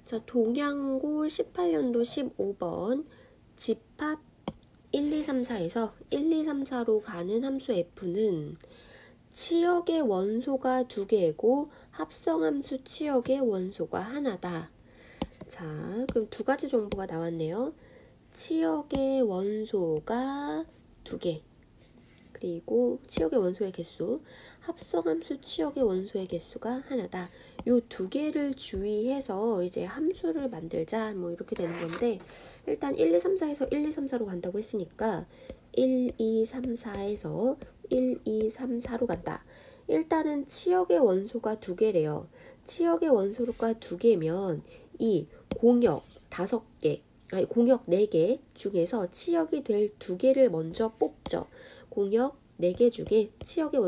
자, 동양고 18년도 15번 집합 1, 2, 3, 4에서 1, 2, 3, 4로 가는 함수 f는 치역의 원소가 2개이고 합성함수 치역의 원소가 하나다. 자, 그럼 두 가지 정보가 나왔네요. 치역의 원소가 2개, 그리고 치역의 원소의 개수, 합성함수 치역의 원소의 개수가 하나다. 요 두 개를 주의해서 이제 함수를 만들자 뭐 이렇게 되는 건데, 일단 1, 2, 3, 4에서 1, 2, 3, 4로 간다고 했으니까 1, 2, 3, 4에서 1, 2, 3, 4로 간다. 일단은 치역의 원소가 2개래요. 치역의 원소가 2개면 이 공역 5개, 아니 공역 4개 중에서 치역이 될 2개를 먼저 뽑죠. 공역 4개 중에 치역의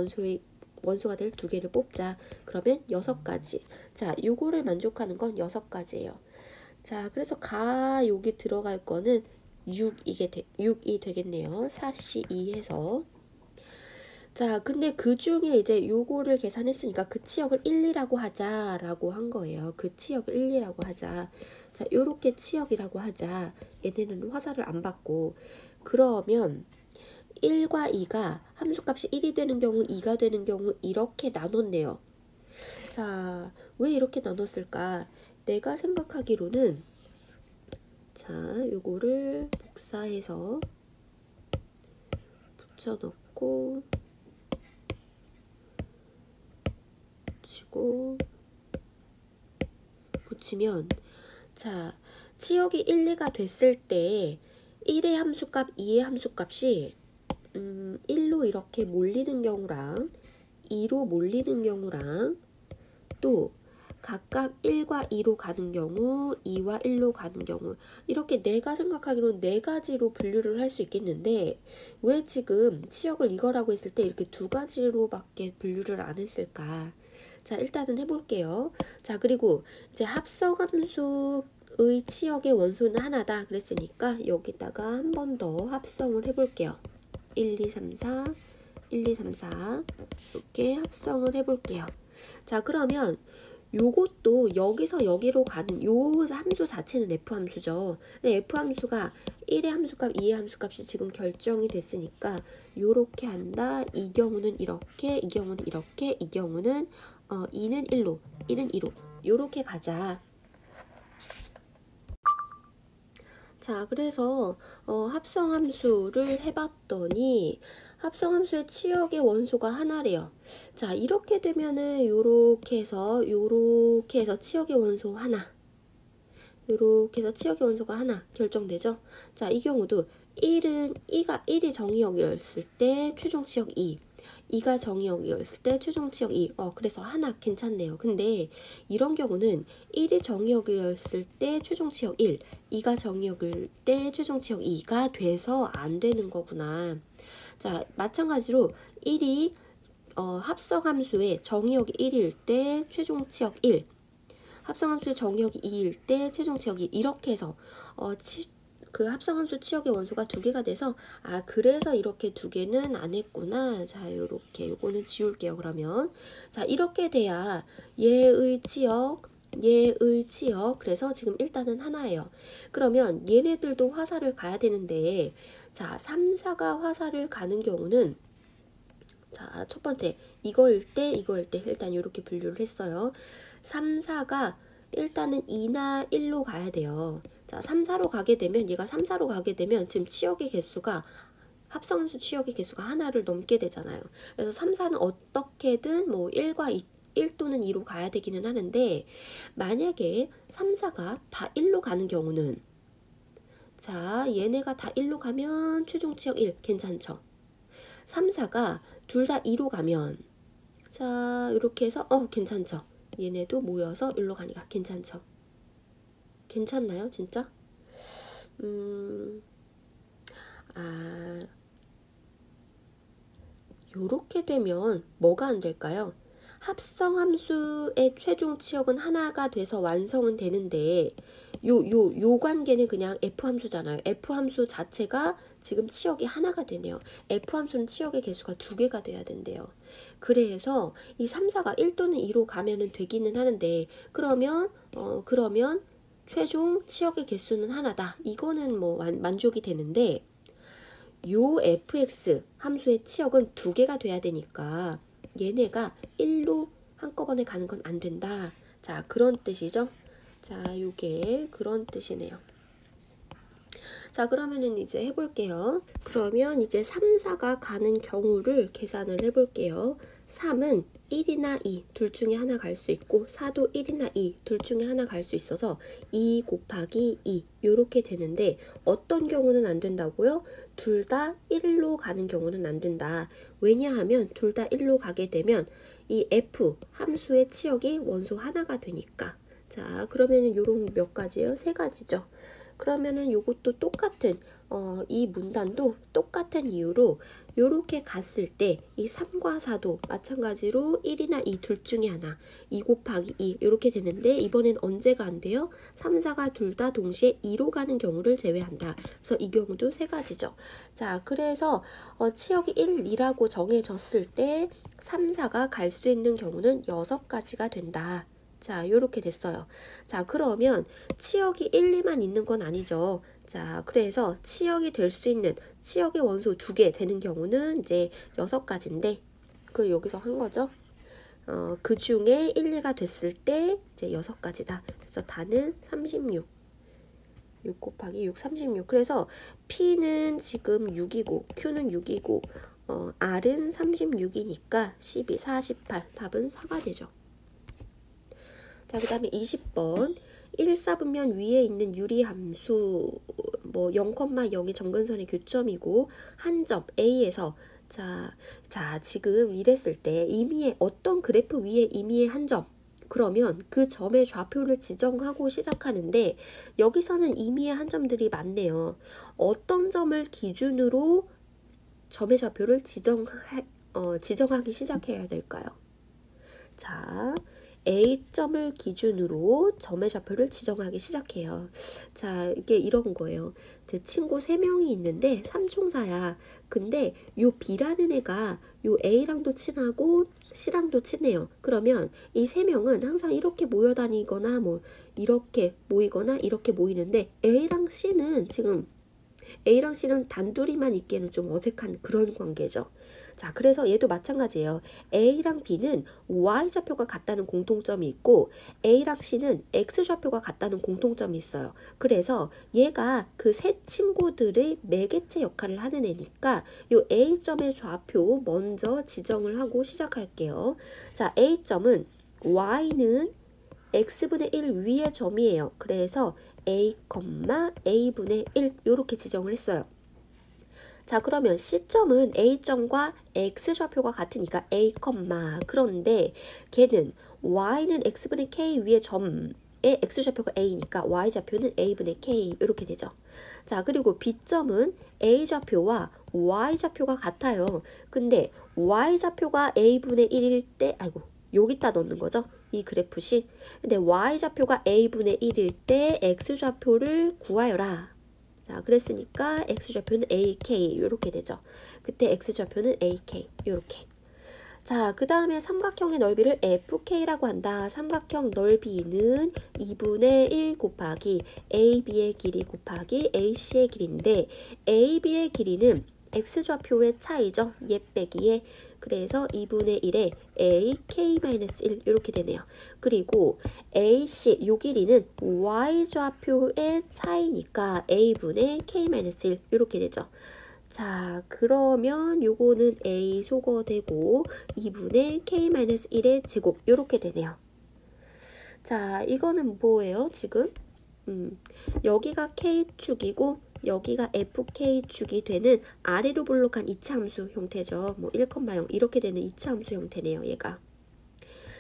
원소가 될 2개를 뽑자. 그러면 6가지. 자, 요거를 만족하는 건 6가지예요. 자, 그래서 여기 들어갈 거는 6이 되겠네요. 4C2 해서. 자, 근데 그 중에 이제 요거를 계산했으니까 그 치역을 1, 2라고 하자라고 한 거예요. 그 치역을 1, 2라고 하자. 자, 요렇게 치역이라고 하자. 얘네는 화살을 안 받고. 그러면 1과 2가 함수값이 1이 되는 경우, 2가 되는 경우 이렇게 나눴네요. 자, 왜 이렇게 나눴을까? 내가 생각하기로는, 자, 요거를 복사해서 붙여넣고 붙이면, 자, 치역이 1, 2가 됐을 때 1의 함수값, 2의 함수값이 1로 이렇게 몰리는 경우랑 2로 몰리는 경우랑 또 각각 1과 2로 가는 경우, 2와 1로 가는 경우, 이렇게 내가 생각하기로는 4가지로 분류를 할 수 있겠는데, 왜 지금 치역을 이거라고 했을 때 이렇게 2가지로밖에 분류를 안 했을까? 자, 일단은 해볼게요. 자, 그리고 이제 합성함수의 치역의 원소는 하나다 그랬으니까 여기다가 한 번 더 합성을 해볼게요. 1, 2, 3, 4, 1, 2, 3, 4 이렇게 합성을 해볼게요. 자, 그러면 요것도 여기서 여기로 가는 요 함수 자체는 F함수죠. 근데 F함수가 1의 함수값, 2의 함수값이 지금 결정이 됐으니까 요렇게 한다. 이 경우는 이렇게, 이 경우는 이렇게, 이 경우는 2는 1로, 1은 2로 요렇게 가자. 자, 그래서 합성함수를 해봤더니 합성함수의 치역의 원소가 하나래요. 자, 이렇게 되면은 요렇게 해서 치역의 원소 하나, 요렇게 해서 치역의 원소가 하나 결정되죠. 자, 이 경우도 1이 정의역이었을 때 최종 치역 2, 2가 정의역이었을 때 최종 치역 2. 그래서 하나 괜찮네요. 근데 이런 경우는 1이 정의역이었을 때 최종 치역 1, 2가 정의역일 때 최종 치역 2가 돼서 안 되는 거구나. 자, 마찬가지로 1이 합성함수의 정의역이 1일 때 최종 치역 1, 합성함수의 정의역이 2일 때 최종 치역 2, 이렇게 해서 그 합성함수 치역의 원소가 2개가 돼서, 그래서 이렇게 2개는 안 했구나. 자, 요렇게 요거는 지울게요. 그러면 자, 이렇게 돼야 얘의 치역, 그래서 지금 일단은 하나예요. 그러면 얘네들도 화살을 가야 되는데, 자, 3, 4가 화살을 가는 경우는, 자, 첫 번째 이거일 때 일단 이렇게 분류를 했어요. 3, 4가 일단은 2나 1로 가야 돼요. 자, 3, 4로 가게 되면, 얘가 3, 4로 가게 되면 지금 치역의 개수가, 합성함수 치역의 개수가 하나를 넘게 되잖아요. 그래서 3, 4는 어떻게든 뭐 1과 1 또는 2로 가야 되기는 하는데, 만약에 3, 4가 다 1로 가는 경우는, 자, 얘네가 다 1로 가면 최종 치역 1 괜찮죠? 3, 4가 둘 다 2로 가면, 자, 이렇게 해서 괜찮죠? 얘네도 모여서 1로 가니까 괜찮죠? 괜찮나요, 진짜? 요렇게 되면 뭐가 안 될까요? 합성함수의 최종 치역은 하나가 돼서 완성은 되는데, 요 관계는 그냥 F함수잖아요. F함수 자체가 지금 치역이 하나가 되네요. F함수는 치역의 개수가 2개가 돼야 된대요. 그래서 이 3, 4가 1 또는 2로 가면은 되기는 하는데, 그러면 최종 치역의 개수는 하나다. 이거는 뭐 만족이 되는데 요 fx 함수의 치역은 두 개가 돼야 되니까 얘네가 1로 한꺼번에 가는 건 안 된다. 자, 그런 뜻이죠. 자, 요게 그런 뜻이네요. 자, 그러면은 이제 해볼게요. 그러면 이제 3, 4가 가는 경우를 계산을 해볼게요. 3은 1이나 2 둘 중에 하나 갈 수 있고 4도 1이나 2 둘 중에 하나 갈 수 있어서 2 곱하기 2 요렇게 되는데 어떤 경우는 안 된다고요? 둘 다 1로 가는 경우는 안 된다. 왜냐하면 둘 다 1로 가게 되면 이 f 함수의 치역이 원소 하나가 되니까. 자, 그러면은 요런 몇 가지예요? 세 가지죠. 그러면은 요것도 똑같은 이 문단도 똑같은 이유로 요렇게 갔을 때 이 3과 4도 마찬가지로 1이나 2 둘 중에 하나 2 곱하기 2 요렇게 되는데 이번엔 언제가 안 돼요? 3, 4가 둘 다 동시에 2로 가는 경우를 제외한다. 그래서 이 경우도 세 가지죠. 자, 그래서 치역이 1, 2라고 정해졌을 때 3, 4가 갈 수 있는 경우는 6가지가 된다. 자, 요렇게 됐어요. 자, 그러면 치역이 1, 2만 있는 건 아니죠. 자, 그래서 치역이 될 수 있는 치역의 원소 2개 되는 경우는 이제 6가지인데 그 여기서 한 거죠. 그 중에 1, 2가 됐을 때 이제 6가지다. 그래서 다는 36. 6 곱하기 6, 36. 그래서 P는 지금 6이고 Q는 6이고 R은 36이니까 12, 48. 답은 4가 되죠. 자, 그 다음에 20번 1사분면 위에 있는 유리함수 뭐 0,0이 정근선의 교점이고 한 점 A에서 자, 지금 이랬을 때 임의의 어떤 그래프 위에 임의의 한 점 그러면 그 점의 좌표를 지정하고 시작하는데 여기서는 임의의 한 점들이 많네요. 어떤 점을 기준으로 점의 좌표를 지정하기 시작해야 될까요? 자, A점을 기준으로 점의 좌표를 지정하기 시작해요. 자, 이게 이런 거예요. 제 친구 3명이 있는데 삼총사야. 근데 요 B라는 애가 요 A랑도 친하고 C랑도 친해요. 그러면 이 3명은 항상 이렇게 모여 다니거나 뭐 이렇게 모이거나 이렇게 모이는데 A랑 C는 지금 A랑 C는 단둘이만 있기에는 좀 어색한 그런 관계죠. 자, 그래서 얘도 마찬가지예요. A랑 B는 Y좌표가 같다는 공통점이 있고 A랑 C는 X좌표가 같다는 공통점이 있어요. 그래서 얘가 그 세 친구들의 매개체 역할을 하는 애니까 요 A점의 좌표 먼저 지정을 하고 시작할게요. 자, A점은 Y는 X분의 1 위의 점이에요. 그래서 A, A분의 1 이렇게 지정을 했어요. 자, 그러면 C점은 A점과 X좌표가 같으니까 A, 그런데 걔는 Y는 X분의 K 위의 점에 X좌표가 A니까 Y좌표는 A분의 K 이렇게 되죠. 자, 그리고 B점은 A좌표와 Y좌표가 같아요. 근데 Y좌표가 A분의 1일 때 여기다 넣는 거죠. 이 그래프식. 근데 Y좌표가 A분의 1일 때 X좌표를 구하여라. 자, 그랬으니까 X좌표는 AK 이렇게 되죠. 그때 X좌표는 AK 이렇게. 자, 그 다음에 삼각형의 넓이를 FK라고 한다. 삼각형 넓이는 2분의 1 곱하기 AB의 길이 곱하기 AC의 길인데 AB의 길이는 X좌표의 차이죠. 얘 빼기에. 그래서 2분의 1에 AK-1 이렇게 되네요. 그리고 AC 요 길이는 Y좌표의 차이니까 A분의 K-1 이렇게 되죠. 자, 그러면 요거는 A 소거되고 2분의 K-1의 제곱 이렇게 되네요. 자, 이거는 뭐예요? 지금 여기가 K축이고 여기가 FK축이 되는 아래로 볼록한 이차함수 형태죠. 뭐 1,0 이렇게 되는 이차함수 형태네요. 얘가.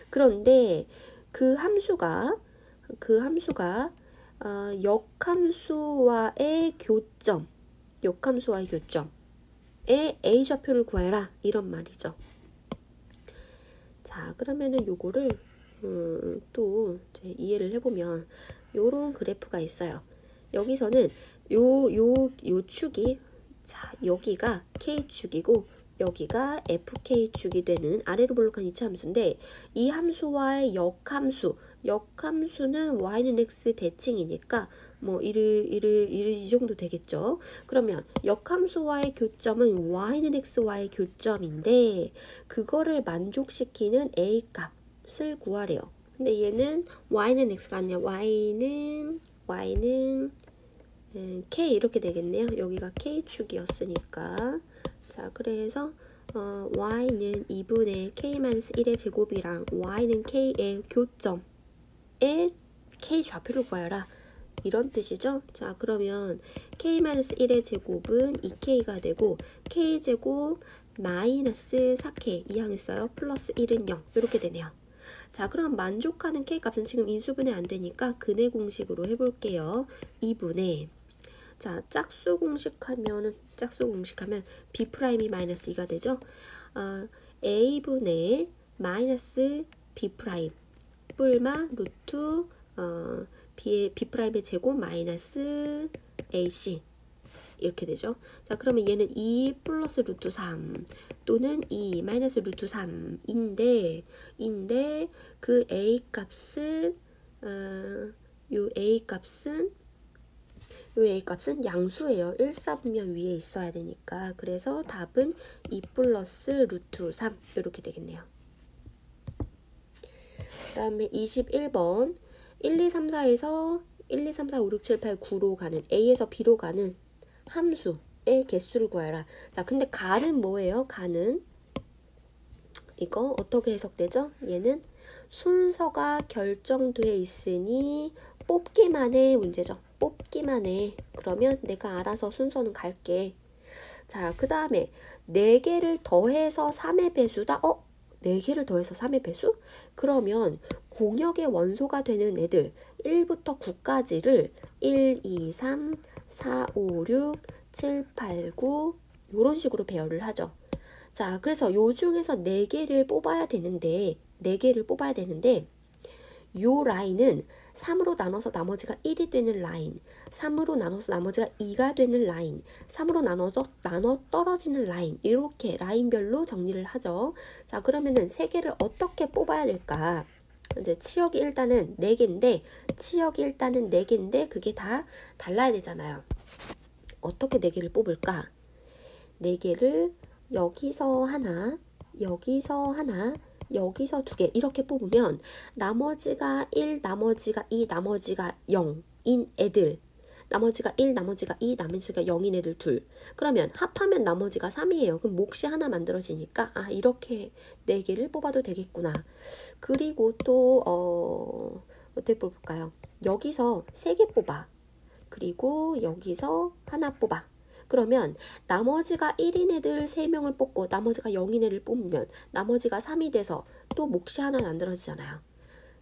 그런데 그 함수가 역함수와의 교점에 A좌표를 구하라 이런 말이죠. 자, 그러면은 요거를 또 이제 이해를 해보면 요런 그래프가 있어요. 여기서는 요 축이 자, 여기가 K축이고 여기가 FK축이 되는 아래로 볼록한 이차 함수인데 이 함수와의 역함수 역함수는 y는 x 대칭이니까 뭐 이 정도 되겠죠. 그러면 역함수와의 교점은 y는 x와의 교점인데 그거를 만족시키는 a 값을 구하래요. 근데 얘는 y는 x가 아니라 y는 k 이렇게 되겠네요. 여기가 k축이었으니까. 자, 그래서 y는 2분의 k-1의 제곱이랑 y는 k의 교점에 k 좌표를 구하여라. 이런 뜻이죠. 자, 그러면 k-1의 제곱은 2k가 되고 k제곱 마이너스 4k 이항했어요. 플러스 1은 0 이렇게 되네요. 자, 그럼 만족하는 k 값은 지금 인수분해 안 되니까 근해 공식으로 해볼게요. 2분의 자, 짝수 공식하면 b' 마이너스 2가 되죠. a분의 마이너스 b' 뿔마 루트 b'의 제곱 마이너스 ac 이렇게 되죠. 자, 그러면 얘는 2 플러스 루트 3 또는 2 마이너스 루트 3인데 그 a 값은 요 a 값은 양수예요. 1사분면 위에 있어야 되니까. 그래서 답은 2 플러스 루트 3 이렇게 되겠네요. 그 다음에 21번 1, 2, 3, 4에서 1, 2, 3, 4, 5, 6, 7, 8, 9로 가는 A에서 B로 가는 함수의 개수를 구하라. 자, 근데 가는 뭐예요? 가는 이거 어떻게 해석되죠? 얘는 순서가 결정돼 있으니 뽑기만 해 문제죠. 뽑기만 해. 그러면 내가 알아서 순서는 갈게. 자, 그 다음에 4개를 더해서 3의 배수다. 4개를 더해서 3의 배수? 그러면 공역의 원소가 되는 애들 1부터 9까지를 1, 2, 3, 4, 5, 6, 7, 8, 9 이런 식으로 배열을 하죠. 자, 그래서 요 중에서 4개를 뽑아야 되는데 요 라인은 3으로 나눠서 나머지가 1이 되는 라인, 3으로 나눠서 나머지가 2가 되는 라인, 3으로 나눠 떨어지는 라인, 이렇게 라인별로 정리를 하죠. 자, 그러면은 3개를 어떻게 뽑아야 될까? 이제 치역이 일단은 4개인데 그게 다 달라야 되잖아요. 어떻게 4개를 뽑을까? 4개를 여기서 하나, 여기서 하나, 여기서 2개 이렇게 뽑으면 나머지가 1, 나머지가 2, 나머지가 0인 애들, 나머지가 1, 나머지가 2, 나머지가 0인 애들 둘. 그러면 합하면 나머지가 3이에요. 그럼 몫이 하나 만들어지니까 이렇게 4개를 뽑아도 되겠구나. 그리고 또 어떻게 뽑을까요? 여기서 3개 뽑아. 그리고 여기서 하나 뽑아. 그러면 나머지가 1인 애들 3명을 뽑고 나머지가 0인 애를 뽑으면 나머지가 3이 돼서 또 몫이 하나 만들어지잖아요.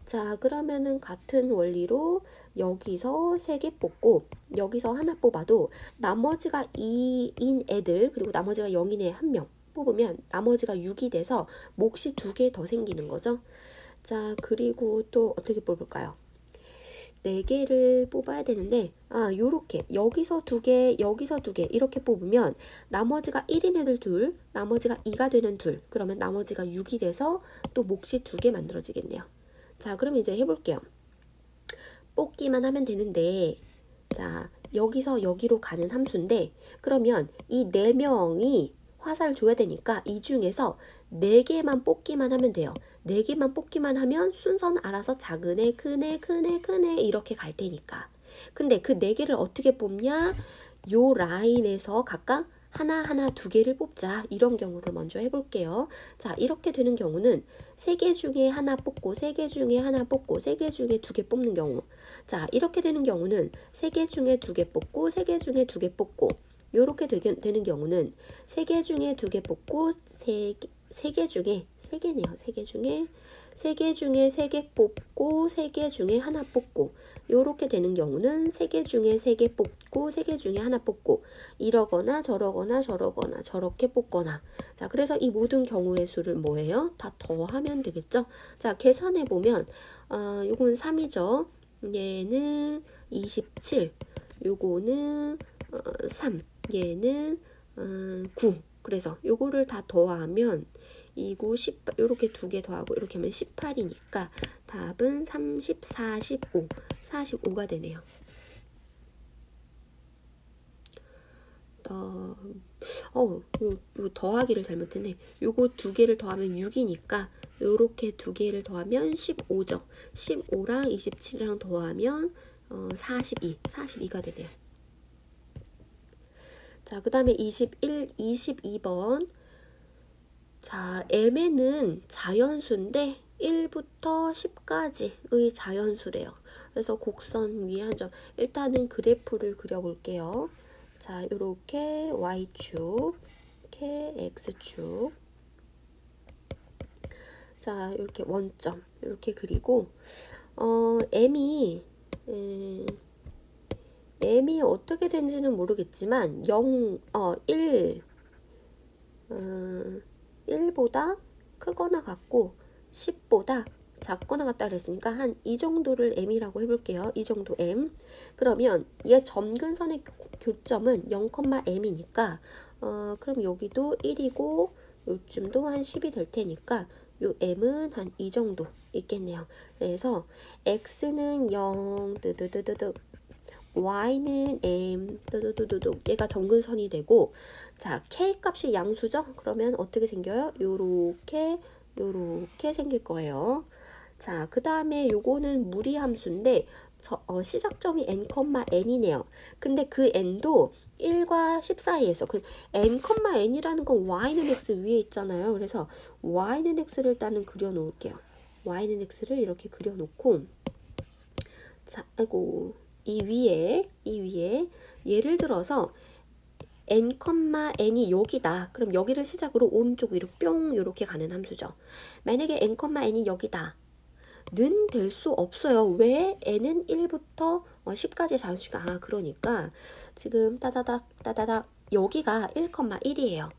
자, 그러면은 같은 원리로 여기서 3개 뽑고 여기서 하나 뽑아도 나머지가 2인 애들 그리고 나머지가 0인 애 1명 뽑으면 나머지가 6이 돼서 몫이 2개 더 생기는 거죠. 자, 그리고 또 어떻게 뽑을까요? 4개를 뽑아야 되는데 요렇게 여기서 2개 여기서 2개 이렇게 뽑으면 나머지가 1인 애들 둘 나머지가 2가 되는 둘 그러면 나머지가 6이 돼서 또 몫이 2개 만들어지겠네요. 자, 그럼 이제 해볼게요. 뽑기만 하면 되는데 자, 여기서 여기로 가는 함수인데 그러면 이 4명이 화살을 줘야 되니까 이 중에서 4개만 뽑기만 하면 돼요. 4개만 뽑기만 하면 순서는 알아서 작은 애, 큰 애, 큰 애, 큰 애 이렇게 갈 테니까. 근데 그 4개를 어떻게 뽑냐? 요 라인에서 각각 하나 2개를 뽑자. 이런 경우를 먼저 해볼게요. 자, 이렇게 되는 경우는 3개 중에 하나 뽑고 3개 중에 하나 뽑고 3개 중에 2개 뽑는 경우. 자, 이렇게 되는 경우는 3개 중에 2개 뽑고 3개 중에 2개 뽑고 요렇게 되는 경우는 3개 중에 2개 뽑고 3개 중에 3개네요. 3개 중에 3개 뽑고 3개 중에 하나 뽑고 요렇게 되는 경우는 3개 중에 3개 뽑고 3개 중에 하나 뽑고 이러거나 저러거나 저렇게 뽑거나. 자, 그래서 이 모든 경우의 수를 뭐예요? 다 더하면 되겠죠? 자, 계산해 보면 요건 3이죠. 얘는 27 요거는 3 얘는 9 그래서 요거를 다 더하면 2, 9, 18 이렇게 두 개 더하고 이렇게 하면 18이니까 답은 30, 45, 45가 되네요. 요 더하기를 잘못했네. 요거 두 개를 더하면 6이니까 요렇게 두 개를 더하면 15죠. 15랑 27이랑 더하면 42가 되네요. 자, 그 다음에 22번. 자, m에는 자연수인데 1부터 10까지의 자연수래요. 그래서 곡선 위에 한 점. 일단은 그래프를 그려볼게요. 자, 요렇게 y축, 이렇게 x축. 자, 이렇게 원점 이렇게 그리고 m이 어떻게 된지는 모르겠지만 1보다 크거나 같고 10보다 작거나 같다 그랬으니까 한 이 정도를 m이라고 해볼게요. 이 정도 m. 그러면 얘 점근선의 교점은 0,m이니까 그럼 여기도 1이고 요쯤도 한 10이 될 테니까 요 m은 한 이 정도 있겠네요. 그래서 x는 0 뜨드드드득 y는 m 뜨드드드득 얘가 점근선이 되고 자 k 값이 양수죠? 그러면 어떻게 생겨요? 요렇게 생길 거예요. 자, 그 다음에 요거는 무리함수인데 시작점이 n,n이네요. 근데 그 n도 1과 10 사이에서 그 n,n이라는 건 y는 x 위에 있잖아요. 그래서 y는 x를 일단은 그려 놓을게요. y는 x를 이렇게 그려 놓고 자, 아이고 이 위에 예를 들어서 n,n이 여기다. 그럼 여기를 시작으로 오른쪽 위로 뿅 이렇게 가는 함수죠. 만약에 n,n이 여기다. 는 될 수 없어요. 왜? n은 1부터 10까지 자연수가 그러니까 지금 따다닥 여기가 1,1이에요.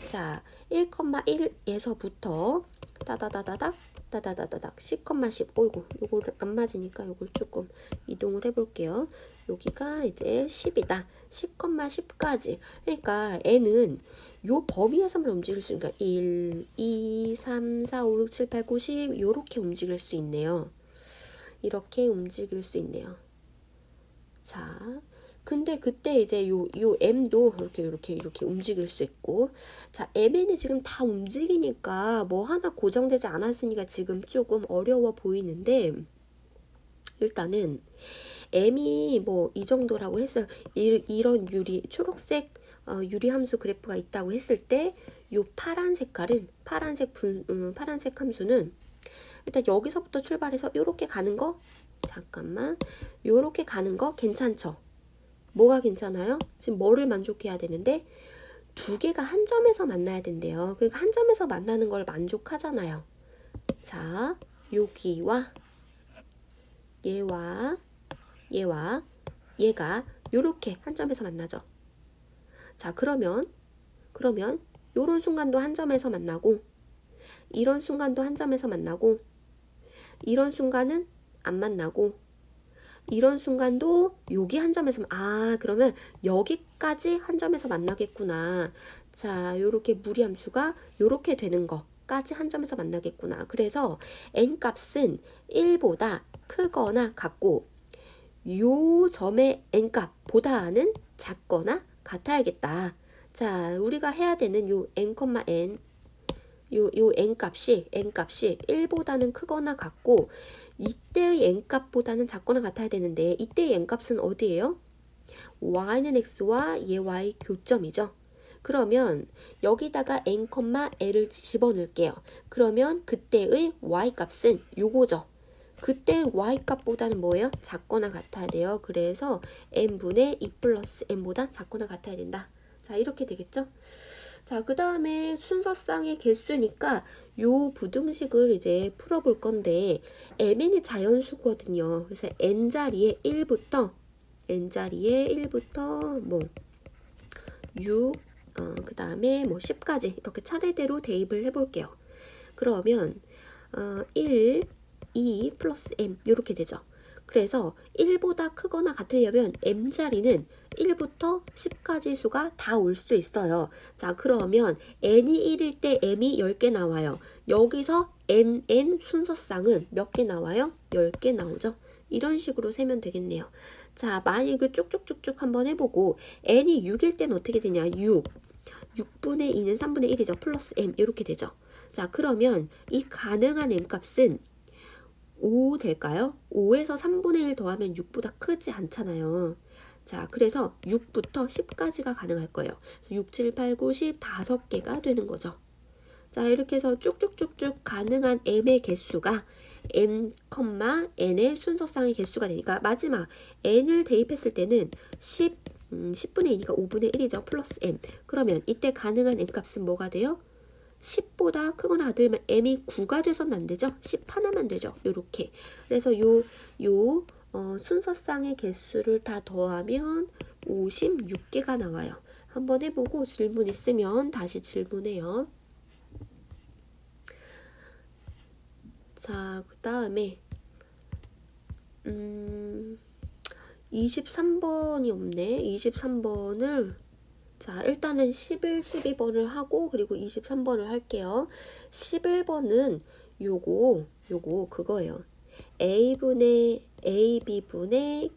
자, 1,1에서부터 따다다다닥 10,10 어이구 요거를 안 맞으니까 요걸 조금 이동을 해볼게요. 여기가 이제 10이다. 10,10까지 그러니까 n은 요 범위에서만 움직일 수 있으니까 1, 2, 3, 4, 5, 6, 7, 8, 9, 10 요렇게 움직일 수 있네요. 이렇게 움직일 수 있네요. 자, 근데 그때 이제 요 m도 이렇게 움직일 수 있고 자, mn이 지금 다 움직이니까 뭐 하나 고정되지 않았으니까 지금 조금 어려워 보이는데 일단은 m이 뭐 이 정도라고 했어요. 이런 초록색 유리함수 그래프가 있다고 했을 때 요 파란 색깔은 파란색 함수는 일단 여기서부터 출발해서 요렇게 가는 거 잠깐만 요렇게 가는 거 괜찮죠? 뭐가 괜찮아요? 지금 뭐를 만족해야 되는데 두 개가 한 점에서 만나야 된대요. 그러니까 한 점에서 만나는 걸 만족하잖아요. 자, 여기와 얘가 요렇게 한 점에서 만나죠. 자, 그러면 요런 순간도 한 점에서 만나고 이런 순간도 한 점에서 만나고 이런 순간은 안 만나고 이런 순간도 여기 한 점에서 그러면 여기까지 한 점에서 만나겠구나. 자, 요렇게 무리함수가 요렇게 되는 거까지 한 점에서 만나겠구나. 그래서 n 값은 1보다 크거나 같고 요 점의 n 값보다는 작거나 같아야겠다. 자, 우리가 해야 되는 요 n,n 요 n 값이 1보다는 크거나 같고 이때의 n 값보다는 작거나 같아야 되는데 이때의 n 값은 어디예요? y는 x와 얘 y 교점이죠. 그러면 여기다가 n, l을 집어넣을게요. 그러면 그때의 y 값은 요거죠. 그때 y 값보다는 뭐예요? 작거나 같아야 돼요. 그래서 n분의 2 플러스 n보다 작거나 같아야 된다. 자, 이렇게 되겠죠? 자, 그 다음에 순서상의 개수니까 요 부등식을 이제 풀어볼 건데 mn이 자연수거든요. 그래서 n자리에 1부터 뭐 6, 그 다음에 뭐 10까지 이렇게 차례대로 대입을 해볼게요. 그러면 1, 2 플러스 m 이렇게 되죠. 그래서 1보다 크거나 같으려면 m자리는 1부터 10까지 수가 다 올 수 있어요. 자, 그러면 n이 1일 때 m이 10개 나와요. 여기서 mn 순서쌍은 몇 개 나와요? 10개 나오죠. 이런 식으로 세면 되겠네요. 자, 만약 이거 쭉쭉쭉쭉 한번 해보고 n이 6일 때는 어떻게 되냐? 6분의 2는 3분의 1이죠. 플러스 m 이렇게 되죠. 자, 그러면 이 가능한 m 값은 5 될까요? 5에서 3분의 1 더하면 6보다 크지 않잖아요. 자, 그래서 6부터 10까지가 가능할 거예요. 6, 7, 8, 9, 10 5개가 되는 거죠. 자, 이렇게 해서 쭉쭉쭉쭉 가능한 m의 개수가 m, n의 순서쌍의 개수가 되니까 마지막 n을 대입했을 때는 10분의 2니까 5분의 1이죠. 플러스 m. 그러면 이때 가능한 m 값은 뭐가 돼요? 10보다 크거나 같으면 m이 9가 돼서는 안 되죠. 10 하나만 되죠. 요렇게. 그래서 순서쌍의 개수를 다 더하면 56개가 나와요. 한번 해보고 질문 있으면 다시 질문해요. 자, 그 다음에 23번이 없네. 23번을 자, 일단은 11, 12번을 하고 그리고 23번을 할게요. 11번은 요거 그거예요. A분의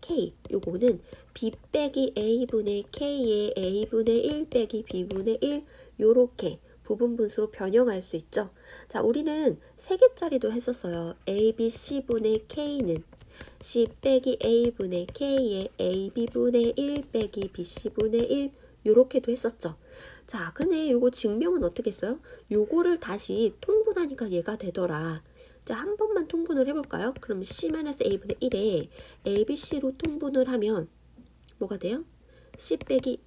K 요거는 B 빼기 A분의 K의 A분의 1 빼기 B분의 1 요렇게 부분분수로 변형할 수 있죠. 자, 우리는 3개짜리도 했었어요. ABC분의 K는 C 빼기 A분의 K의 AB분의 1 빼기 BC분의 1 요렇게도 했었죠. 자, 근데 요거 증명은 어떻게 했어요? 요거를 다시 통분하니까 얘가 되더라. 자, 한 번만 통분을 해볼까요? 그럼 C-A분의 1에 ABC로 통분을 하면 뭐가 돼요? C 빼기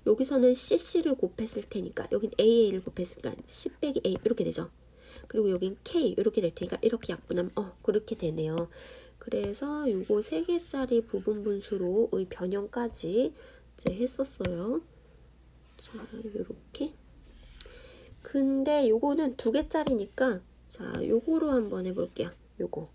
여기서는 CC를 곱했을 테니까 여긴 AA를 곱했으니까 C 빼기 A 이렇게 되죠. 그리고 여긴 K 이렇게 될 테니까 이렇게 약분하면 그렇게 되네요. 그래서 요거 3개짜리 부분분수로의 변형까지 이제 했었어요. 자, 요렇게. 근데 요거는 2개짜리니까 자, 요거로 한번 해볼게요. 요거.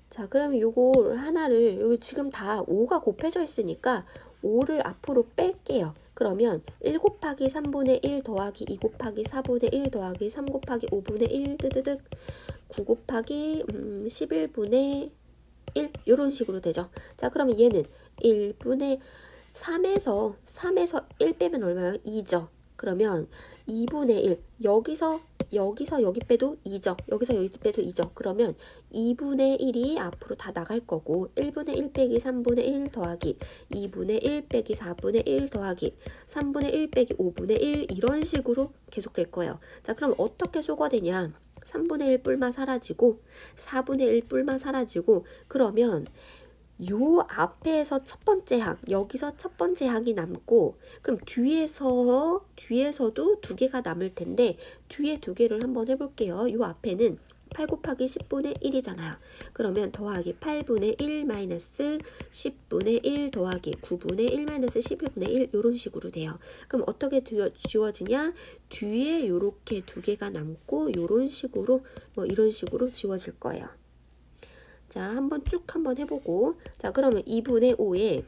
자, 그러면 요거 하나를 여기 지금 다 5가 곱해져 있으니까 5를 앞으로 뺄게요. 그러면 1 곱하기 3분의 1 더하기 2 곱하기 4분의 1 더하기 3 곱하기 5분의 1 뜨드득 9 곱하기 11분의 1 이런 식으로 되죠. 자, 그러면 얘는 1분의 3에서 1 빼면 얼마예요? 2죠. 그러면 2분의 1 여기서 여기 빼도 2죠. 여기서 여기 빼도 2죠. 그러면 2분의 1이 앞으로 다 나갈 거고 1분의 1 빼기 3분의 1 더하기 2분의 1 빼기 4분의 1 더하기 3분의 1 빼기 5분의 1 이런 식으로 계속 될 거예요. 자, 그럼 어떻게 소거되냐? 3분의 1 뿔만 사라지고 4분의 1 뿔만 사라지고 그러면 요 앞에서 첫 번째 항, 여기서 첫 번째 항이 남고 그럼 뒤에서도 2개가 남을 텐데 뒤에 2개를 한번 해볼게요. 요 앞에는 8 곱하기 10분의 1이잖아요. 그러면 더하기 8분의 1 마이너스 10분의 1 더하기 9분의 1 마이너스 11분의 1 이런 식으로 돼요. 그럼 어떻게 지워지냐? 뒤에 요렇게 2개가 남고 요런 식으로 이런 식으로 지워질 거예요. 자, 한번 쭉 한번 해보고 자, 그러면 2분의 5에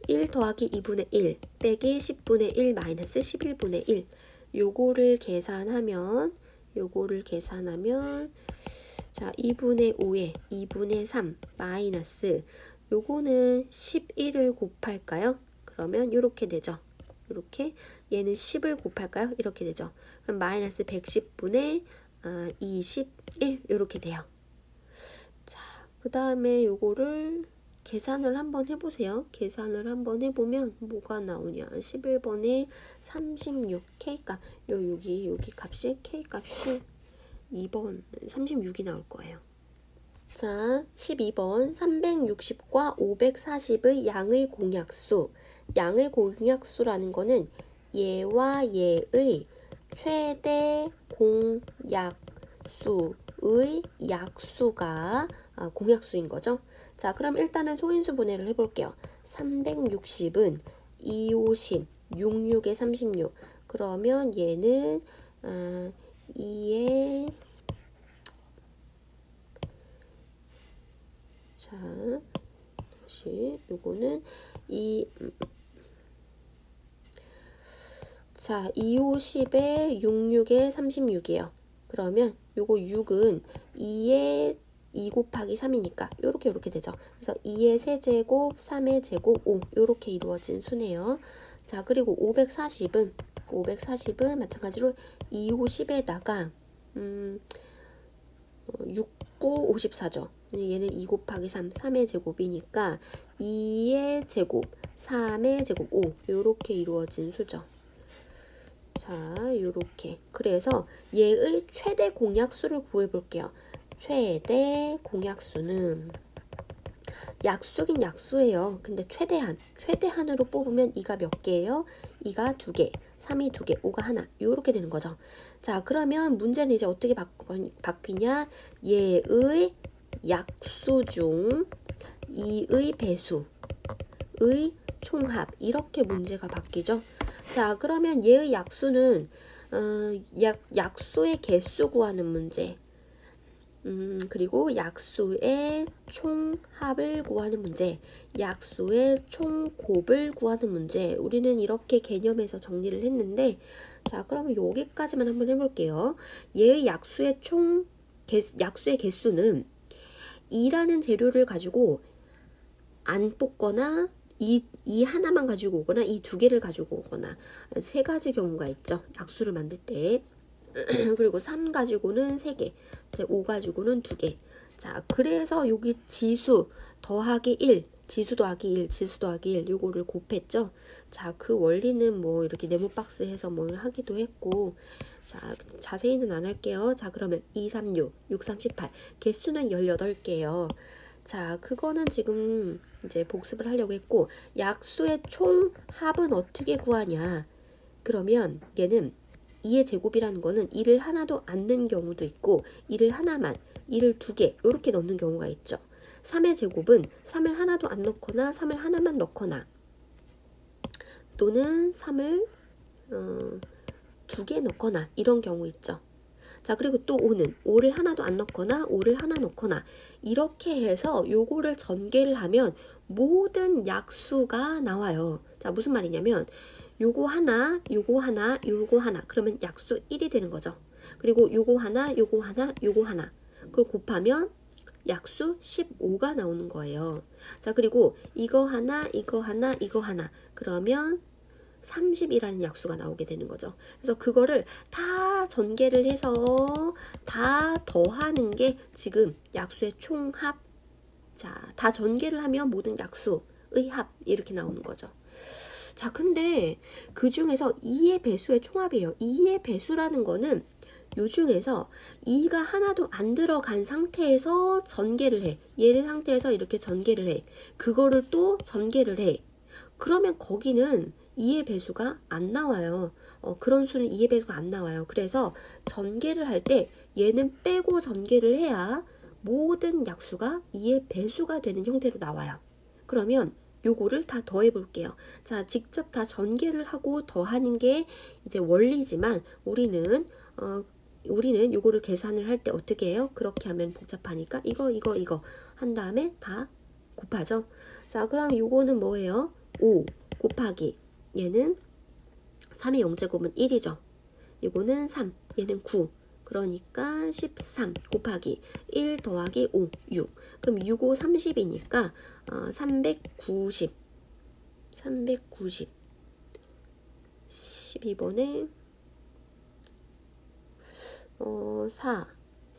1 더하기 2분의 1 빼기 10분의 1 마이너스 11분의 1 요거를 계산하면 자, 2분의 5에 2분의 3 마이너스 요거는 11을 곱할까요? 그러면 요렇게 되죠. 요렇게 얘는 10을 곱할까요? 이렇게 되죠. 그럼 마이너스 110분의 21 요렇게 돼요. 그 다음에 요거를 계산을 한번 해보세요. 계산을 한번 해보면 뭐가 나오냐. 11번에 36K 값. 여기 값이 K 값이 2번 36이 나올 거예요. 자, 12번 360과 540의 양의 공약수. 양의 공약수라는 거는 얘와 얘의 최대 공약수의 약수가 공약수인 거죠. 자, 그럼 일단은 소인수 분해를 해볼게요. 360은 250, 66에 36. 그러면 얘는 2에 자, 다시 요거는 자, 2호 10에 66에 36이에요. 그러면 요거 6은 2에 2 곱하기 3이니까 요렇게 되죠. 그래서 2의 세제곱, 3의 제곱, 5 요렇게 이루어진 수네요. 자, 그리고 540은 마찬가지로 2호 10에다가 6고 54죠. 얘는 2 곱하기 3, 3의 제곱이니까 2의 제곱, 3의 제곱, 5 요렇게 이루어진 수죠. 자, 요렇게. 그래서 얘의 최대 공약수를 구해볼게요. 최대 공약수는 약수긴 약수예요. 근데 최대한으로 뽑으면 2가 몇 개예요? 2가 2개, 3이 2개, 5가 하나 요렇게 되는 거죠. 자, 그러면 문제는 이제 어떻게 바뀌냐? 얘의 약수 중 2의 배수의 총합 이렇게 문제가 바뀌죠. 자, 그러면 얘의 약수는 약수의 개수 구하는 문제, 그리고 약수의 총합을 구하는 문제, 약수의 총곱을 구하는 문제. 우리는 이렇게 개념에서 정리를 했는데, 자, 그러면 여기까지만 한번 해볼게요. 얘의 약수의 개수는 2라는 재료를 가지고 안 뽑거나 이 하나만 가지고 오거나 이 2개를 가지고 오거나 3가지 경우가 있죠. 약수를 만들 때. 그리고 3 가지고는 3개, 이제 5 가지고는 2개. 자, 그래서 여기 지수 더하기 1, 지수 더하기 1, 지수 더하기 1 요거를 곱했죠. 자, 그 원리는 뭐 이렇게 네모 박스 해서 뭘 하기도 했고, 자, 자세히는 안 할게요. 자, 그러면 2, 3, 6, 6, 3, 18 개수는 18개예요. 자, 그거는 지금 이제 복습을 하려고 했고, 약수의 총합은 어떻게 구하냐? 그러면 얘는 2의 제곱이라는 거는 2를 하나도 안 넣는 경우도 있고 2를 하나만, 2를 2개 이렇게 넣는 경우가 있죠. 3의 제곱은 3을 하나도 안 넣거나 3을 하나만 넣거나 또는 3을 2개 넣거나 이런 경우 있죠. 자, 그리고 또 5를 하나도 안 넣거나 5를 하나 넣거나 이렇게 해서 요거를 전개를 하면 모든 약수가 나와요. 자, 무슨 말이냐면 요거 하나, 요거 하나, 요거 하나 그러면 약수 1이 되는 거죠. 그리고 요거 하나, 요거 하나, 요거 하나 그걸 곱하면 약수 15가 나오는 거예요. 자, 그리고 이거 하나, 이거 하나, 이거 하나 그러면 30이라는 약수가 나오게 되는 거죠. 그래서 그거를 다 전개를 해서 다 더하는 게 지금 약수의 총합. 자, 다 전개를 하면 모든 약수의 합 이렇게 나오는 거죠. 자, 근데 그 중에서 2의 배수의 총합이에요. 2의 배수라는 거는 요 중에서 2가 하나도 안 들어간 상태에서 전개를 해. 얘를 상태에서 이렇게 전개를 해. 그거를 또 전개를 해. 그러면 거기는 2의 배수가 안 나와요. 그런 수는 2의 배수가 안 나와요. 그래서 전개를 할 때 얘는 빼고 전개를 해야 모든 약수가 2의 배수가 되는 형태로 나와요. 그러면 요거를 다 더해 볼게요. 자, 직접 다 전개를 하고 더하는 게 이제 원리지만 우리는 요거를 계산을 할 때 어떻게 해요? 그렇게 하면 복잡하니까 이거 한 다음에 다 곱하죠. 자, 그럼 요거는 뭐예요? 5 곱하기 얘는 3의 0제곱은 1이죠. 이거는 3, 얘는 9. 그러니까 13 곱하기 1 더하기 5, 6. 그럼 6, 5, 30이니까 390. 12번에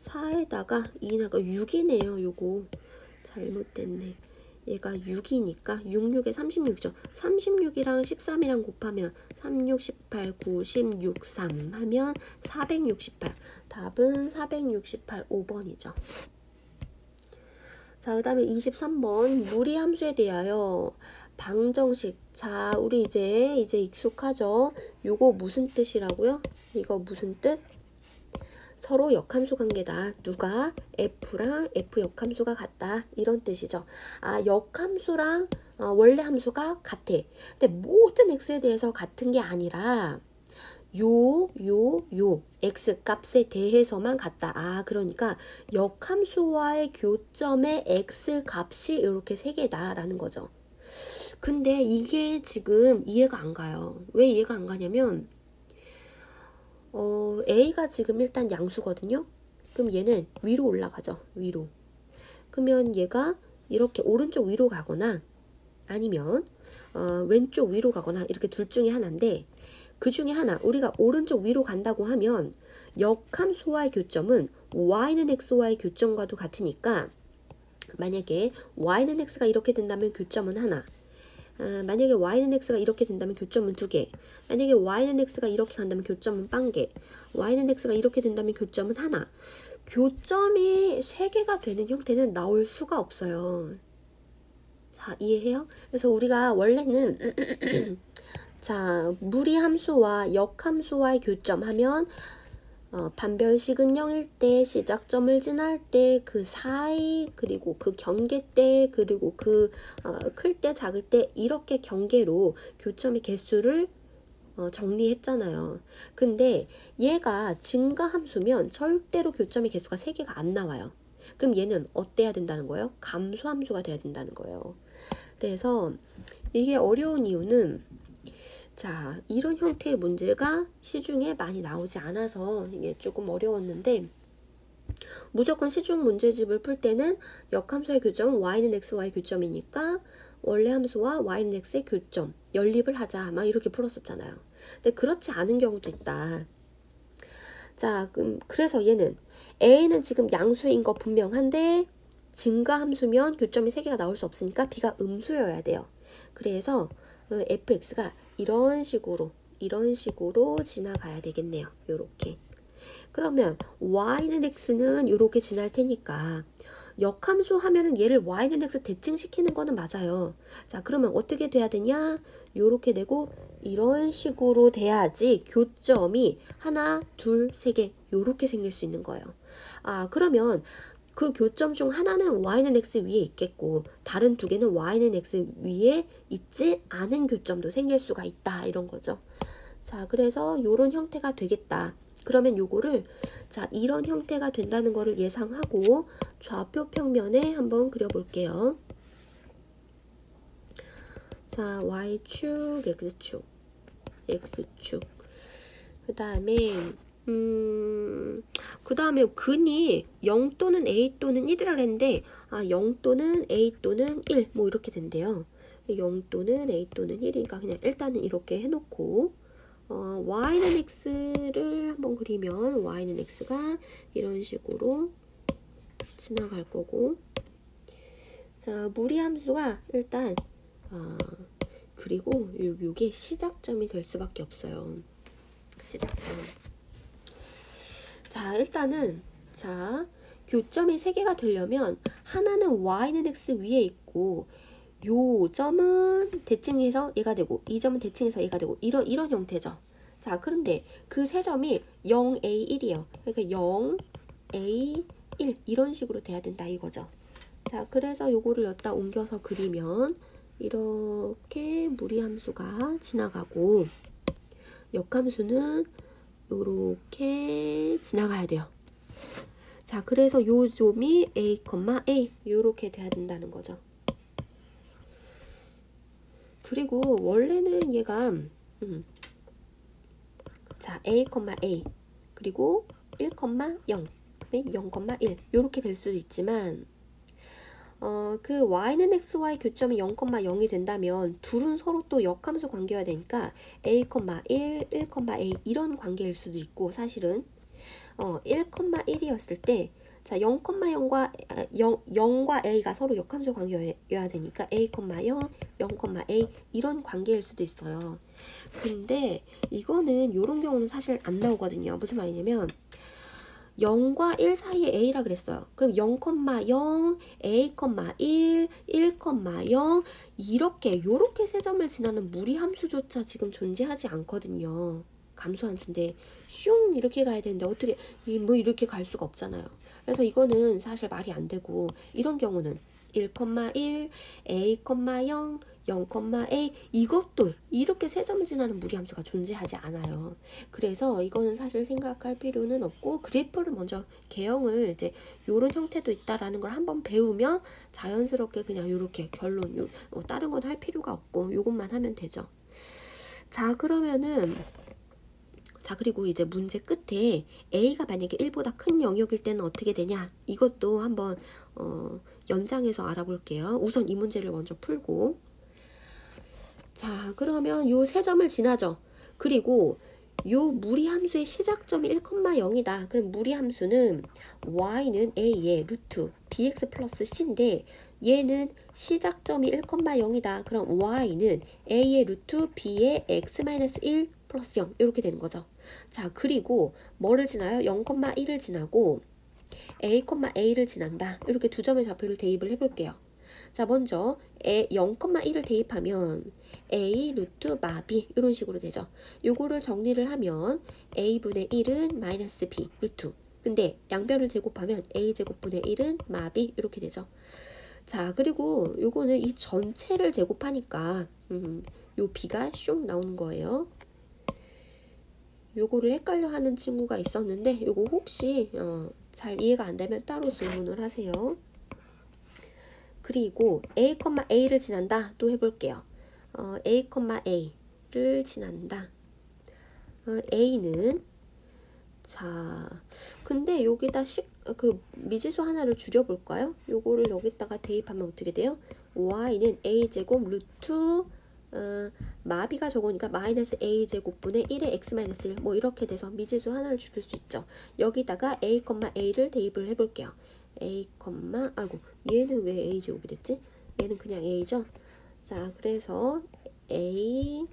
4에다가 2나가 6이네요. 요거 잘못됐네. 얘가 6이니까 6, 6에 36이죠. 36이랑 13이랑 곱하면 3, 6, 18, 9, 16, 3 하면 468. 답은 468, 5번이죠. 자, 그 다음에 23번 무리함수에 대하여 방정식. 자, 우리 이제 익숙하죠? 요거 무슨 뜻이라고요? 이거 무슨 뜻? 서로 역함수 관계다. 누가? F랑 F 역함수가 같다. 이런 뜻이죠. 아, 역함수랑 원래 함수가 같아. 근데 모든 X에 대해서 같은 게 아니라 요 x 값에 대해서만 같다. 아, 그러니까 역함수와의 교점의 x 값이 이렇게 세 개다라는 거죠. 근데 이게 지금 이해가 안 가요. 왜 이해가 안 가냐면 a가 지금 일단 양수거든요. 그럼 얘는 위로 올라가죠. 위로. 그러면 얘가 이렇게 오른쪽 위로 가거나 아니면 왼쪽 위로 가거나 이렇게 둘 중에 하나인데, 그 중에 하나 우리가 오른쪽 위로 간다고 하면 역함수와의 교점은 y는 x와의 교점과도 같으니까, 만약에 y는 x가 이렇게 된다면 교점은 하나, 만약에 y는 x가 이렇게 된다면 교점은 두 개, 만약에 y는 x가 이렇게 간다면 교점은 빵개, y는 x가 이렇게 된다면 교점은 하나. 교점이 세 개가 되는 형태는 나올 수가 없어요. 자, 이해해요? 그래서 우리가 원래는 자, 무리함수와 역함수와의 교점하면 반별식은 0일 때, 시작점을 지날 때, 그 사이, 그리고 그 경계 때, 그리고 그 클 때, 작을 때 이렇게 경계로 교점의 개수를 정리했잖아요. 근데 얘가 증가함수면 절대로 교점의 개수가 3개가 안 나와요. 그럼 얘는 어때야 된다는 거예요? 감소함수가 돼야 된다는 거예요. 그래서 이게 어려운 이유는, 자, 이런 형태의 문제가 시중에 많이 나오지 않아서 이게 조금 어려웠는데, 무조건 시중 문제집을 풀 때는 역함수의 교점은 y는 x와의 교점이니까 원래 함수와 y는 x의 교점, 연립을 하자, 막 이렇게 풀었었잖아요. 근데 그렇지 않은 경우도 있다. 자, 그래서 얘는 a는 지금 양수인 거 분명한데 증가함수면 교점이 3개가 나올 수 없으니까 b가 음수여야 돼요. 그래서 fx가 이런 식으로 지나가야 되겠네요. 요렇게. 그러면 y는 x는 요렇게 지날 테니까 역함수 하면은 얘를 y는 x 대칭시키는 거는 맞아요. 자, 그러면 어떻게 돼야 되냐? 요렇게 되고 이런 식으로 돼야지 교점이 하나, 둘, 세 개 요렇게 생길 수 있는 거예요. 아, 그러면 그 교점 중 하나는 y는 x 위에 있겠고 다른 두 개는 y는 x 위에 있지 않은 교점도 생길 수가 있다, 이런 거죠. 자, 그래서 요런 형태가 되겠다. 그러면 요거를, 자, 이런 형태가 된다는 거를 예상하고 좌표 평면에 한번 그려볼게요. 자, y축, x축, 그 다음에 근이 0 또는 a 또는 1이라 그랬는데, 0 또는 a 또는 1 뭐 이렇게 된대요. 0 또는 a 또는 1이니까 그냥 일단은 이렇게 해놓고 y는 x를 한번 그리면 y는 x가 이런 식으로 지나갈 거고, 자, 무리함수가 일단 그리고 요게 시작점이 될 수밖에 없어요. 시작점. 자, 일단은 자, 교점이 3개가 되려면 하나는 y는 x 위에 있고 요 점은 대칭해서 얘가 되고 이 점은 대칭해서 얘가 되고 이런 형태죠. 자, 그런데 그 세 점이 0a1이에요. 그러니까 0a1 이런 식으로 돼야 된다 이거죠. 자, 그래서 요거를 여기다 옮겨서 그리면 이렇게 무리함수가 지나가고 역함수는 요렇게 지나가야 돼요. 자, 그래서 요 점이 a, 요렇게 돼야 된다는 거죠. 그리고 원래는 얘가 자, a, 그리고 1, 0, 0,1 요렇게 될 수도 있지만 그 y는 x와의 교점이 0,0이 된다면 둘은 서로 또 역함수 관계여야 되니까 a, 1, 1,a 이런 관계일 수도 있고, 사실은 1,1이었을 때 자, 0,0과 a가 서로 역함수 관계여야 되니까 a, 0, 0,a 이런 관계일 수도 있어요. 근데 이거는 요런 경우는 사실 안 나오거든요. 무슨 말이냐면 0과 1 사이에 a라 그랬어요. 그럼 0,0, a, 1, 1,0 요렇게 세 점을 지나는 무리함수조차 지금 존재하지 않거든요. 감소함수인데 슝 이렇게 가야 되는데 어떻게 뭐 이렇게 갈 수가 없잖아요. 그래서 이거는 사실 말이 안 되고, 이런 경우는 1,1, a, 0, 0,a 이것도 이렇게 세 점을 지나는 무리함수가 존재하지 않아요. 그래서 이거는 사실 생각할 필요는 없고 그래프를 먼저 개형을 이제 요런 형태도 있다라는 걸 한번 배우면 자연스럽게 그냥 요렇게 결론 다른 건 할 필요가 없고 요것만 하면 되죠. 자 그러면은 자 그리고 이제 문제 끝에 a가 만약에 1보다 큰 영역일 때는 어떻게 되냐 이것도 한번 연장해서 알아볼게요. 우선 이 문제를 먼저 풀고 자 그러면 요 세 점을 지나죠. 그리고 요 무리함수의 시작점이 1,0이다. 그럼 무리함수는 y는 a의 루트 bx 플러스 c인데 얘는 시작점이 1,0이다. 그럼 y는 a의 루트 b의 x-1 플러스 0 이렇게 되는 거죠. 자 그리고 뭐를 지나요? 0,1을 지나고 a,a를 지난다. 이렇게 두 점의 좌표를 대입을 해볼게요. 자 먼저 0,1을 대입하면 a 루트 마비 이런 식으로 되죠. 요거를 정리를 하면 a분의 1은 마이너스 b 루트 근데 양변을 제곱하면 a제곱분의 1은 마비 이렇게 되죠. 자 그리고 요거는 이 전체를 제곱하니까 요 b가 슝 나오는 거예요. 요거를 헷갈려 하는 친구가 있었는데 요거 혹시 잘 이해가 안 되면 따로 질문을 하세요. 그리고 a,a를 지난다 또 해볼게요. a,a를 지난다. a는 자 근데 여기다 미지수 하나를 줄여볼까요? 요거를 여기다가 대입하면 어떻게 돼요? y는 a제곱 루트 마비가 적으니까 마이너스 a제곱분의 1의 x-1 뭐 이렇게 돼서 미지수 하나를 줄일 수 있죠. 여기다가 a,a를 대입을 해볼게요. 아이고 얘는 왜 a제곱이 됐지? 얘는 그냥 a죠. 자 그래서 a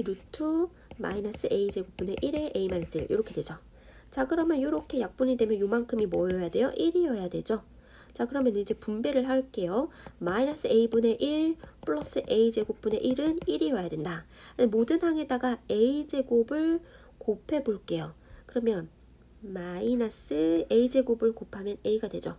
루트 마이너스 a제곱분의 1의 a-1 이렇게 되죠. 자 그러면 이렇게 약분이 되면 요만큼이 뭐여야 돼요? 1이어야 되죠. 자 그러면 이제 분배를 할게요. 마이너스 a분의 1 플러스 a제곱분의 1은 1이어야 된다. 모든 항에다가 a제곱을 곱해 볼게요. 그러면 마이너스 a제곱을 곱하면 a가 되죠.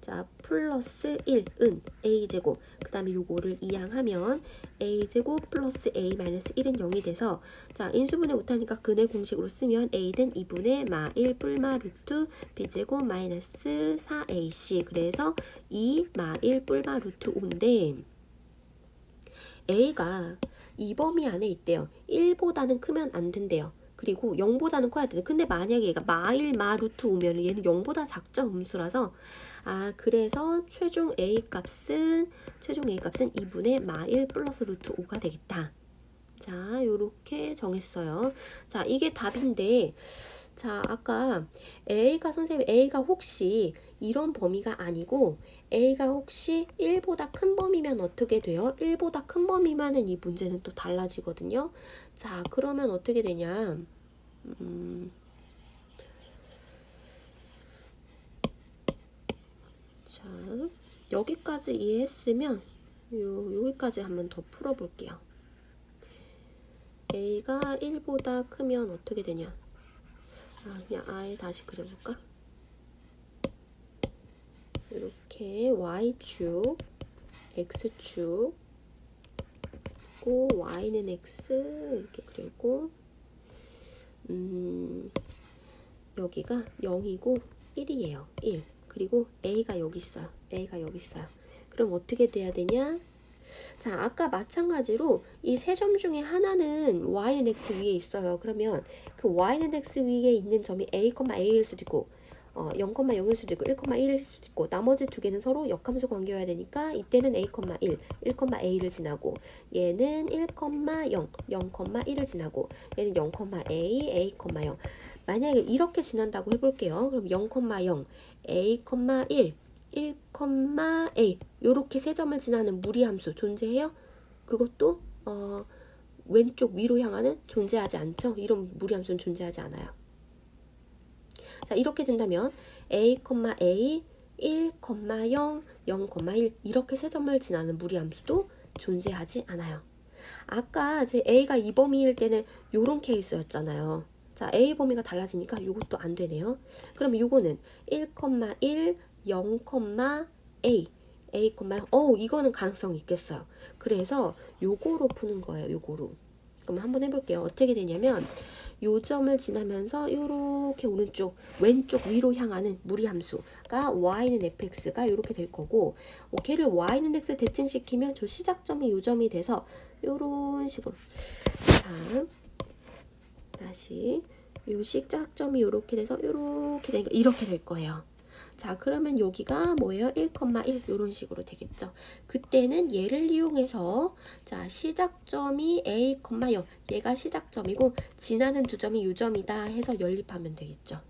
자 플러스 1은 a제곱 그 다음에 요거를 이항하면 a제곱 플러스 a 마이너스 1은 0이 돼서 자 인수분해 못하니까 근의 공식으로 쓰면 a는 2분의 마1 뿔마 루트 b제곱 마이너스 4ac 그래서 2 마1 뿔마 루트 5인데 a가 이 범위 안에 있대요. 1보다는 크면 안 된대요. 그리고 0보다는 커야 돼. 근데 만약에 얘가 마1 마 루트 5면 얘는 0보다 작죠. 음수라서 그래서 최종 a 값은 2분의 마1 플러스 루트 5가 되겠다. 자 요렇게 정했어요. 자 이게 답인데 자 아까 A가 혹시 이런 범위가 아니고 A가 혹시 1보다 큰 범위면 어떻게 돼요? 1보다 큰 범위면은 이 문제는 또 달라지거든요. 자 그러면 어떻게 되냐 자 여기까지 이해했으면 여기까지 한번 더 풀어볼게요. A가 1보다 크면 어떻게 되냐 그냥 아예 다시 그려볼까? 이렇게 Y축, X축, Y는 X 이렇게 그리고 여기가 0이고 1이에요. 1. 그리고 A가 여기 있어요. A가 여기 있어요. 그럼 어떻게 돼야 되냐? 자, 아까 마찬가지로 이 세 점 중에 하나는 y는 x 위에 있어요. 그러면 그 y는 x 위에 있는 점이 a,a일 수도 있고 0,0일 수도 있고 1,1일 수도 있고 나머지 두 개는 서로 역함수 관계여야 되니까 이때는 a,1, 1,a를 지나고 얘는 1,0, 0,1을 지나고 얘는 0,a, a,0 만약에 이렇게 지난다고 해볼게요. 그럼 0,0, a,1 1,a 요렇게 세 점을 지나는 무리함수 존재해요? 그것도 왼쪽 위로 향하는 존재하지 않죠? 이런 무리함수는 존재하지 않아요. 자 이렇게 된다면 a, 1, 0,1 이렇게 세 점을 지나는 무리함수도 존재하지 않아요. 아까 제 a가 이 범위일 때는 요런 케이스였잖아요. 자 a 범위가 달라지니까 요것도 안 되네요. 그럼 요거는 1,1 0,a A, 이거는 가능성이 있겠어요. 그래서 요거로 푸는 거예요. 요거로. 그럼 한번 해볼게요. 어떻게 되냐면 요 점을 지나면서 요렇게 오른쪽 왼쪽 위로 향하는 무리함수가 y는 fx가 요렇게 될 거고, 걔를 y는 x 대칭시키면 저 시작점이 요 점이 돼서 요런 식으로. 자, 다시 요 시작점이 요렇게 돼서 요렇게 되니까 이렇게 될 거예요. 자, 그러면 여기가 뭐예요? 1,1 요런 식으로 되겠죠. 그때는 얘를 이용해서 자, 시작점이 A, 0 얘가 시작점이고 지나는 두 점이 요 점이다 해서 연립하면 되겠죠.